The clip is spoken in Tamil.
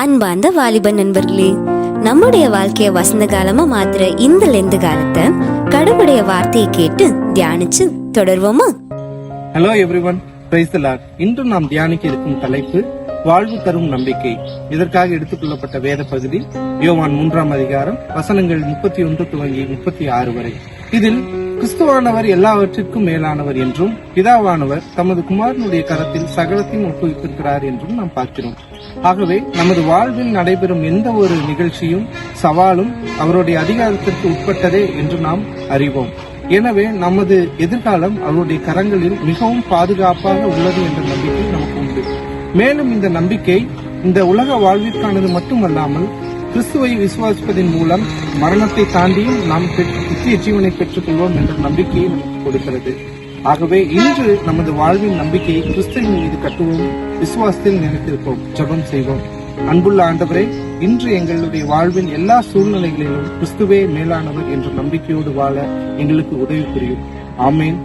அன்பார்ந்த வாலிப நண்பர்களே, நம்முடைய வாழ்க்கைய வசந்த காலமா மாத்துற இந்த லெந்து காலத்தை கடவுளுடைய வார்த்தையை கேட்டு தியானிச்சு தொடர்வோமா? Hello everyone, praise the Lord. இன்று நாம் தியானிக்க இருக்கும் தலைப்பு வாழ்வு தரும் நம்பிக்கை. இதற்காக எடுத்துக் கொள்ளப்பட்ட வேத பகுதி யோவான் 3ஆம் அதிகாரம் வசனங்கள் 31 துவங்கி 36 வரை. இதில் கிறிஸ்துவானவர் எல்லாவற்றிற்கும் மேலானவர் என்றும் பிதாவானவர் தமது குமாரனுடைய கரத்தில் சகலத்தையும் ஒப்புவித்திருக்கிறார் என்றும் நாம் பார்க்கிறோம். ஆகவே நமது வாழ்வில் நடைபெறும் எந்த ஒரு நிகழ்ச்சியும் சவாலும் அவருடைய அதிகாரத்திற்கு உட்பட்டதே என்று நாம் அறிவோம். எனவே நமது எதிர்காலம் அவருடைய கரங்களில் மிகவும் பாதுகாப்பாக உள்ளது என்ற நம்பிக்கை நமக்கு உண்டு. மேலும் இந்த நம்பிக்கை இந்த உலக வாழ்விற்கானது மட்டுமல்லாமல் கிறிஸ்துவை விசுவாசிப்பதன் மூலம் மரணத்தை தாண்டியும் நாம் நித்திய ஜீவனை பெற்றுக் கொள்வோம் என்ற நம்பிக்கையை நமக்கு கொடுக்கிறது. ஆகவே இன்று நமது வாழ்வின் நம்பிக்கையை கிறிஸ்துவின் மீது கட்டுவோம், விசுவாசத்தில் நினைத்திருப்போம், ஜெபம் செய்வோம். அன்புள்ள ஆண்டவரே, இன்று எங்களுடைய வாழ்வின் எல்லா சூழ்நிலைகளிலும் கிறிஸ்துவே மேலானவர் என்ற நம்பிக்கையோடு வாழ எங்களுக்கு உதவி புரியும். ஆமேன்.